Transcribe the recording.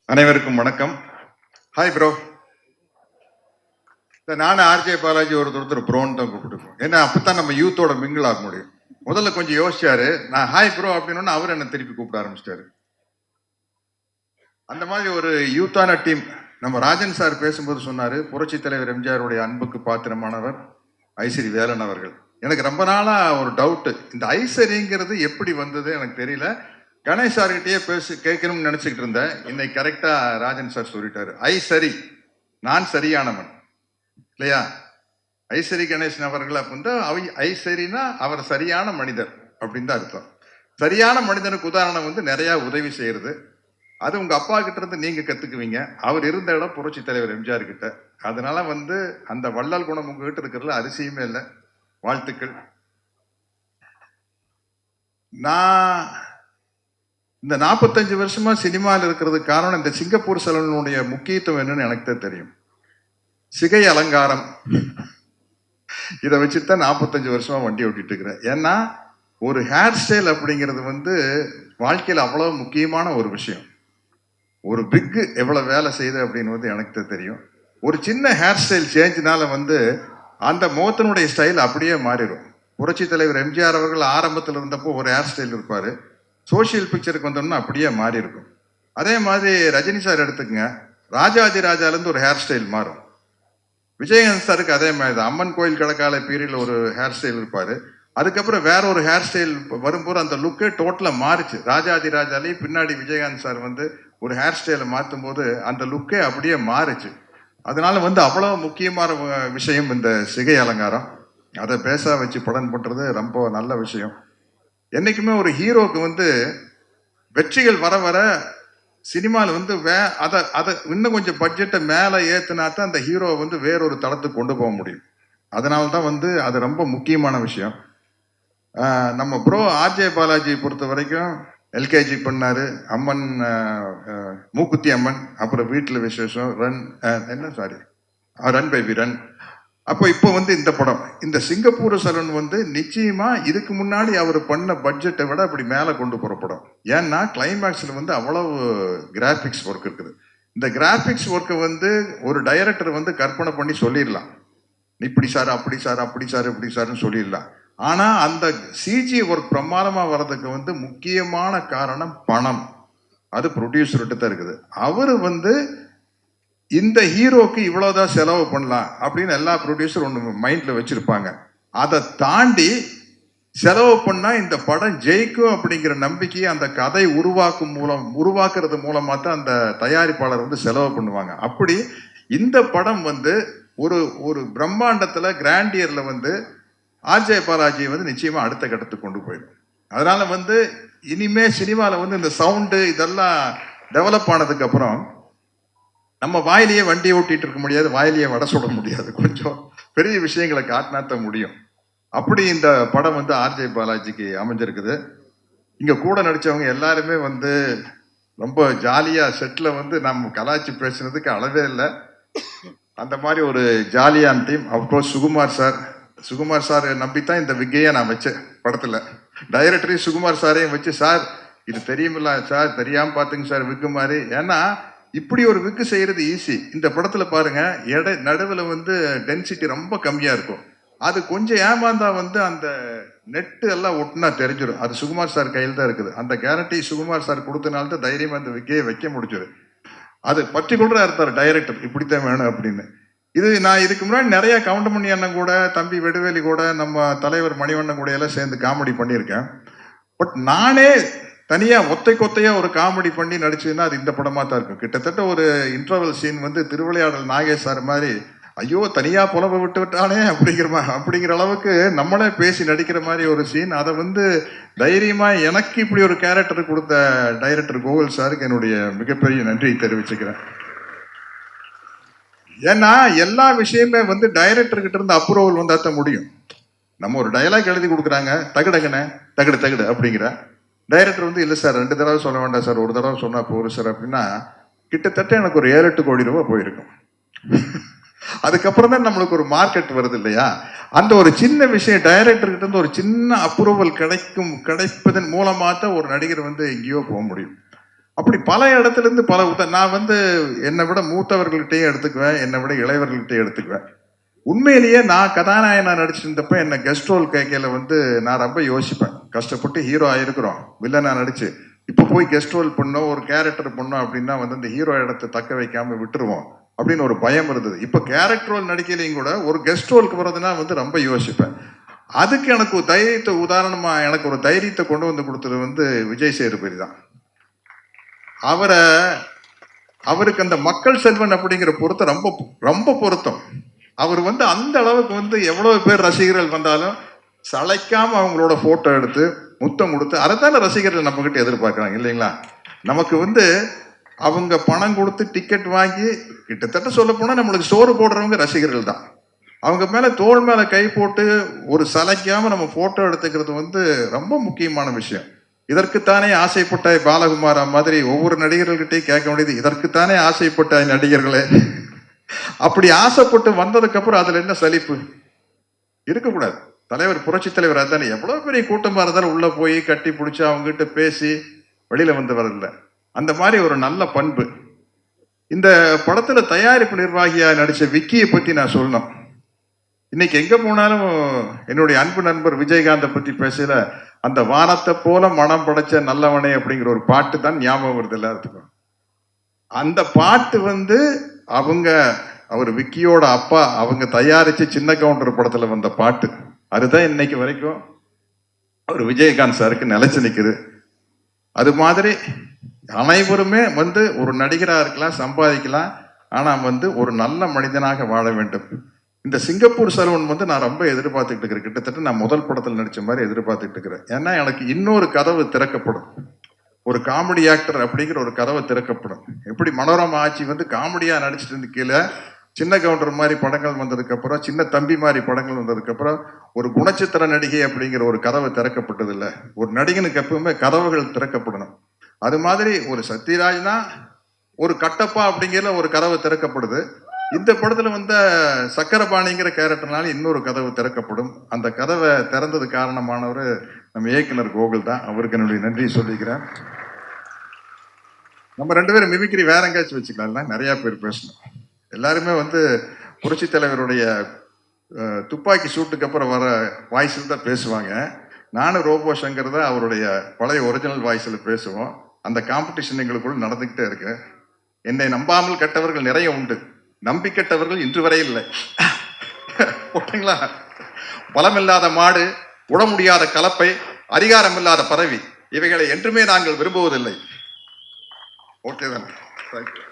அனைவருக்கும் வணக்கம். Hi bro. நானும் ஆர்ஜே பாலாஜி ஒருத்தர் ப்ரோன்னு தான் கூப்பிட்டுருக்கோம். ஏன்னா அப்பதான் நம்ம யூத்தோட மிங்கிள் ஆக முடியும். முதல்ல கொஞ்சம் யோசிச்சாரு, நான் ஹாய் ப்ரோ அப்படின்னு அவர் என்ன திருப்பி கூப்பிட ஆரம்பிச்சிட்டாரு. அந்த மாதிரி ஒரு யூத்தான டீம். நம்ம ராஜன் சார் பேசும்போது சொன்னாரு, புரட்சி தலைவர் எம்ஜிஆருடைய அன்புக்கு பாத்திரமானவர் ஐசரி வேலன் அவர்கள். எனக்கு ரொம்ப நாளா ஒரு டவுட், இந்த ஐசரிங்கிறது எப்படி வந்தது எனக்கு தெரியல. கணேஷ் சார்கிட்டயே கேட்கணும்னு நினைச்சுக்கிட்டு இருந்தேன். இன்னைக்கு கரெக்டா ராஜன் சார் சொல்லிட்டாரு, ஐசரி நான் சரியானவன் இல்லையா. ஐசரி கணேசன் அவர்கள் வந்து ஐசரினா அவர் சரியான மனிதர் அப்படின்னு தான் அர்த்தம். சரியான மனிதனுக்கு உதாரணம் வந்து நிறைய உதவி செய்யறது. அது உங்க அப்பா கிட்ட இருந்து நீங்க கத்துக்குவீங்க. அவர் இருந்த இடம் புரட்சி தலைவர் எம்ஜிஆர் கிட்ட. அதனால வந்து அந்த வள்ளல் குணம் உங்ககிட்ட இருக்கிறதுல அதிசயமே இல்லை. வாழ்த்துக்கள். நான் இந்த 45 வருஷமா சினிமாவில் இருக்கிறதுக்கு காரணம் இந்த சிங்கப்பூர் சலூனுடைய முக்கியத்துவம் என்னன்னு எனக்கு தான் தெரியும். சிகை அலங்காரம் இதை வச்சுட்டு தான் 45 வருஷமா வண்டி ஓட்டிட்டு இருக்கிறேன். ஏன்னா ஒரு ஹேர் ஸ்டைல் அப்படிங்கிறது வந்து வாழ்க்கையில் அவ்வளவு முக்கியமான ஒரு விஷயம். ஒரு பிக்கு எவ்வளவு வேலை செய்யுது அப்படின்னு வந்து எனக்கு தான் தெரியும். ஒரு சின்ன ஹேர் ஸ்டைல் சேஞ்சினால வந்து அந்த முகத்தினுடைய ஸ்டைல் அப்படியே மாறிடும். புரட்சி தலைவர் எம்ஜிஆர் அவர்கள் ஆரம்பத்தில் இருந்தப்போ ஒரு ஹேர் ஸ்டைல் இருப்பாரு, சோசியல் பிக்சருக்கு வந்தோம்னா அப்படியே மாறி இருக்கும். அதே மாதிரி ரஜினி சார் எடுத்துக்கங்க, ராஜாதி ராஜாலேருந்து ஒரு ஹேர் ஸ்டைல் மாறும். விஜயகாந்த் சாருக்கு அதே மாதிரி தான். அம்மன் கோயில் கடக்கால பீரியட்ல ஒரு ஹேர் ஸ்டைல் இருப்பாரு, அதுக்கப்புறம் வேற ஒரு ஹேர் ஸ்டைல் வரும்போது அந்த லுக்கே டோட்டலா மாறிச்சு. ராஜாதி ராஜாலே பின்னாடி விஜயகாந்த் சார் வந்து ஒரு ஹேர் ஸ்டைலை மாற்றும் போது அந்த லுக்கே அப்படியே மாறிச்சு. அதனால வந்து அவ்வளவு முக்கியமான விஷயம் இந்த சிகை அலங்காரம். அதை பேச வச்சு படம் பண்றது ரொம்ப நல்ல விஷயம். என்னைக்குமே ஒரு ஹீரோக்கு வந்து வெற்றிகள் வர வர சினிமாவில் வந்து அதை இன்னும் கொஞ்சம் பட்ஜெட்டை மேலே ஏற்றுனா தான் அந்த ஹீரோவை வந்து வேறொரு தளத்துக்கு கொண்டு போக முடியும். அதனால தான் வந்து அது ரொம்ப முக்கியமான விஷயம். நம்ம ப்ரோ ஆர்ஜே பாலாஜி பொறுத்த வரைக்கும் எல்கேஜி பண்ணாரு, அம்மன் மூக்குத்தி அம்மன், அப்புறம் வீட்டில் விசேஷம், ரன் பேபி ரன். அப்போ இப்போ வந்து இந்த படம், இந்த சிங்கப்பூர் சலூன் வந்து நிச்சயமா இதுக்கு முன்னாடி அவர் பண்ண பட்ஜெட்டை விட அப்படி மேலே கொண்டு போகிற படம். ஏன்னா கிளைமேக்ஸில் வந்து அவ்வளவு கிராஃபிக்ஸ் ஒர்க் இருக்குது. இந்த கிராஃபிக்ஸ் ஒர்க்கை வந்து ஒரு டைரக்டர் வந்து கற்பனை பண்ணி சொல்லிடலாம், இப்படி சார் அப்படி சார் அப்படி சார் இப்படி சார்னு சொல்லிடலாம். ஆனால் அந்த சிஜி ஒர்க் பிரமாதமாக வர்றதுக்கு வந்து முக்கியமான காரணம் பணம். அது ப்ரொடியூசர்கிட்ட தான் இருக்குது. அவர் வந்து இந்த ஹீரோக்கு இவ்வளவுதான் செலவு பண்ணலாம் அப்படின்னு எல்லா ப்ரொடியூசர் ஒன்று மைண்ட்ல வச்சிருப்பாங்க. அதை தாண்டி செலவு பண்ணா இந்த படம் ஜெயிக்கும் அப்படிங்கிற நம்பிக்கையை அந்த கதை உருவாக்குறது மூலமா தான் அந்த தயாரிப்பாளர் வந்து செலவு பண்ணுவாங்க. அப்படி இந்த படம் வந்து ஒரு ஒரு பிரம்மாண்டத்துல கிராண்டியர்ல வந்து ஆர்ஜே பாலாஜி வந்து நிச்சயமா அடுத்த கட்டத்துக்கு கொண்டு போயிடும். அதனால வந்து இனிமே சினிமாவில் வந்து இந்த சவுண்டு இதெல்லாம் டெவலப் ஆனதுக்கு அப்புறம் நம்ம வாயிலேயே வண்டியை ஓட்டிட்டு இருக்க முடியாது, வாயிலேயே வடை சுட முடியாது. கொஞ்சம் பெரிய விஷயங்களை காட்டினாத்த முடியும். அப்படி இந்த படம் வந்து ஆர்ஜே பாலாஜிக்கு அமைஞ்சிருக்குது. இங்க கூட நடிச்சவங்க எல்லாருமே வந்து ரொம்ப ஜாலியா செட்ல வந்து நம்ம கலாச்சி பேசுனதுக்கு அளவே இல்லை. அந்த மாதிரி ஒரு ஜாலியான டீம். அப்கோர்ஸ் சுகுமார் சார் நம்பித்தான் இந்த விக்கையை நான் வச்சேன் படத்துல. டைரக்டரையும் சுகுமார் சாரையும் வச்சு, சார் இது தெரியுமில்ல சார், தெரியாம பாத்துங்க சார் விக்கு மாதிரி. ஏன்னா இப்படி ஒரு விக்கு செய்யறது ஈஸி. இந்த படத்துல பாருங்க, நடுவில் வந்து டென்சிட்டி ரொம்ப கம்மியா இருக்கும். அது கொஞ்சம் ஏமாந்தா வந்து அந்த நெட்டு எல்லாம் ஒட்டுனா தெரிஞ்சிடும். அது சுகுமார் சார் கையில் தான் இருக்குது. அந்த கேரண்டி சுகுமார் சார் கொடுத்தனால்தான் தைரியமா அந்த விக்கையை வைக்க முடிஞ்சது. அது பர்டிகுலரா இருந்தார் டைரக்டர், இப்படித்தான் வேணும் அப்படின்னு. நான் இதுக்கு முன்னாடி நிறைய கவுண்டமணி அண்ணன் கூட, தம்பி வெடுவேலி கூட, நம்ம தலைவர் மணிவண்ணன் கூட எல்லாம் சேர்ந்து காமெடி பண்ணியிருக்கேன். பட் நானே தனியா ஒத்தையா ஒரு காமெடி பண்ணி நடிச்சதுன்னா அது இந்த படமா தான் இருக்கும். கிட்டத்தட்ட ஒரு இன்டர்வல் சீன் வந்து திருவிளையாடல் நாகேஷ் சார் மாதிரி, ஐயோ தனியா புலம்ப விட்டானே அப்படிங்கிற அளவுக்கு நம்மளே பேசி நடிக்கிற மாதிரி ஒரு சீன். அதை வந்து தைரியமா எனக்கு இப்படி ஒரு கேரக்டர் கொடுத்த டைரக்டர் கோகுல் சாருக்கு என்னுடைய மிகப்பெரிய நன்றி தெரிவிச்சுக்கிறேன். ஏன்னா எல்லா விஷயமே வந்து டைரக்டர் கிட்ட இருந்து அப்ரூவல் வந்தா தான் முடியும். நம்ம ஒரு டயலாக் எழுதி கொடுக்குறாங்க, தகுடு அப்படிங்கிற டைரக்டர் வந்து இல்லை சார் 2 தடவை சொல்ல வேண்டாம் சார், ஒரு தடவை சொன்னா போதும் சார் அப்படின்னா கிட்டத்தட்ட எனக்கு ஒரு 7-8 கோடி ரூபாய் போயிருக்கும். அதுக்கப்புறம் தான் நம்மளுக்கு ஒரு மார்க்கெட் வருது இல்லையா. அந்த ஒரு சின்ன விஷயம் டைரக்டர் கிட்ட இருந்து ஒரு சின்ன அப்ரூவல் கிடைப்பதன் மூலமா தான் ஒரு நடிகர் வந்து எங்கேயோ போக முடியும். அப்படி பல இடத்துல இருந்து நான் வந்து என்னை விட மூத்தவர்கள்கிட்டயும் எடுத்துக்குவேன், என்னை விட இளையவர்கள்கிட்டயும் எடுத்துக்குவேன். உண்மையிலேயே நான் கதாநாயகனா நடிச்சிருந்தப்ப என்ன கெஸ்ட் ரோல் கேட்கல வந்து நான் ரொம்ப யோசிப்பேன். கஷ்டப்பட்டு ஹீரோ ஆயிருக்கிறோம், வில்லனா நடிச்சு இப்ப போய் கெஸ்ட் ரோல் பண்ணோம், ஒரு கேரக்டர் பண்ணோம் அப்படின்னா வந்து இந்த ஹீரோ இடத்தை தக்க வைக்காம விட்டுருவோம் அப்படின்னு ஒரு பயம் இருந்தது. இப்ப கேரக்டர் ரோல் நடிக்கலையும் கூட ஒரு கெஸ்ட் ரோலுக்கு வர்றதுன்னா வந்து ரொம்ப யோசிப்பேன். அதுக்கு எனக்கு ஒரு தைரியத்தை, உதாரணமா எனக்கு ஒரு தைரியத்தை கொண்டு வந்து கொடுத்தது வந்து விஜய் சேதுபதி தான். அவருக்கு அந்த மக்கள் செல்வன் அப்படிங்கிற பொருத்தம் ரொம்ப ரொம்ப பொருத்தம். அவர் வந்து அந்த அளவுக்கு வந்து எவ்வளவு பேர் ரசிகர்கள் வந்தாலும் சளைக்காம அவங்களோட போட்டோ எடுத்து முத்தம் கொடுத்து, அதைத்தான ரசிகர்கள் நம்ம கிட்ட எதிர்பார்க்கிறாங்க இல்லைங்களா? நமக்கு வந்து அவங்க பணம் கொடுத்து டிக்கெட் வாங்கி கிட்டத்தட்ட சொல்ல போனா நம்மளுக்கு சோறு போடுறவங்க ரசிகர்கள் தான். அவங்க மேல தோள் மேல கை போட்டு ஒரு சளைக்காம நம்ம போட்டோ எடுத்துக்கிறது வந்து ரொம்ப முக்கியமான விஷயம். இதற்குத்தானே ஆசைப்பட்ட பாலகுமாரா மாதிரி ஒவ்வொரு நடிகர்கள்கிட்டையும் கேட்க வேண்டியது, இதற்குத்தானே ஆசைப்பட்ட நடிகர்களே. அப்படி ஆசைப்பட்டு வந்ததுக்கு அப்புறம் அதுல என்ன சலிப்பு இருக்கக்கூடாது. தலைவர், புரட்சி தலைவர் அதானே எவ்வளவு பெரிய கூட்டமா இருந்தாலும் உள்ள போய் கட்டி பிடிச்சி அவங்க கிட்ட பேசி வெளியில வந்து வரல. அந்த மாதிரி ஒரு நல்ல பண்பு. இந்த படத்துல தயாரிப்பு நிர்வாகியா நடிச்ச விக்கியை பத்தி நான் சொல்லணும். இன்னைக்கு எங்க போனாலும் என்னுடைய அன்பு நண்பர் விஜயகாந்தை பத்தி பேசல, அந்த வானத்தை போல மனம் படைச்ச நல்லவனே அப்படிங்கிற ஒரு பாட்டு தான் ஞாபகம் வருது எல்லாத்துக்கும். அந்த பாட்டு வந்து அவர் விக்கியோட அப்பா அவங்க தயாரிச்சு சின்ன கவுண்டர் படத்துல வந்த பாட்டு. அதுதான் இன்னைக்கு வரைக்கும் அவர் விஜயகாந்த் சாருக்கு நிலைச்சு நிக்குது. அது மாதிரி அனைவருமே வந்து ஒரு நடிகரா இருக்கலாம், சம்பாதிக்கலாம், ஆனா வந்து ஒரு நல்ல மனிதனாக வாழ வேண்டும். இந்த சிங்கப்பூர் சலூன் வந்து நான் ரொம்ப எதிர்பார்த்துட்டு இருக்கிறேன். கிட்டத்தட்ட நான் முதல் படத்தில் நடிச்ச மாதிரி எதிர்பார்த்துட்டு இருக்கிறேன். ஏன்னா எனக்கு இன்னொரு கதவு திறக்கப்படும். ஒரு காமெடி ஆக்டர் அப்படிங்கிற ஒரு கதவை திறக்கப்படும். எப்படி மனோரமா ஆட்சி வந்து காமெடியா நடிச்சிட்டு இருந்து கீழே சின்ன கவுண்டர் மாதிரி படங்கள் வந்ததுக்கு அப்புறம், சின்ன தம்பி மாதிரி படங்கள் வந்ததுக்கு அப்புறம் ஒரு குணச்சித்திர நடிகை அப்படிங்கிற ஒரு கதவை திறக்கப்பட்டது இல்லை. ஒரு நடிகனுக்கு எப்பவுமே கதவுகள் திறக்கப்படணும். அது மாதிரி ஒரு சத்யராஜ்னா ஒரு கட்டப்பா அப்படிங்கிற ஒரு கதவை திறக்கப்படுது. இந்த படத்துல வந்த சக்கரபாணிங்கிற கேரக்டர்னால இன்னொரு கதவு திறக்கப்படும். அந்த கதவை திறந்தது காரணமானவர் நம்ம இயக்குனர் கோகுல் தான். அவருக்கு என்னுடைய நன்றி சொல்லிக்கிறேன். நம்ம 2 பேரும் மிமிக்ரி வேற எங்கேயாச்சும் வச்சுக்கலாம், நிறைய பேர் பேசணும். எல்லாருமே வந்து புரட்சி தலைவருடைய துப்பாக்கி சூட்டுக்கு அப்புறம் வர வாய்ஸில் தான் பேசுவாங்க. நானும் ரோபோ சங்கர் தான் அவருடைய பழைய ஒரிஜினல் வாய்ஸில் பேசுவோம். அந்த காம்படிஷன் எங்களுக்குள்ள நடந்துகிட்டே இருக்கு. என்னை நம்பாமல் கெட்டவர்கள் நிறைய உண்டு, நம்பி கெட்டவர்கள் இன்று வரை இல்லை. ஓகேங்களா? பலமில்லாத மாடு, உட முடியாத கலப்பை, அதிகாரம் இல்லாத பதவி, இவைகளை என்றுமே நாங்கள் விரும்புவதில்லை. ஓகே தான். தேங்க்யூ.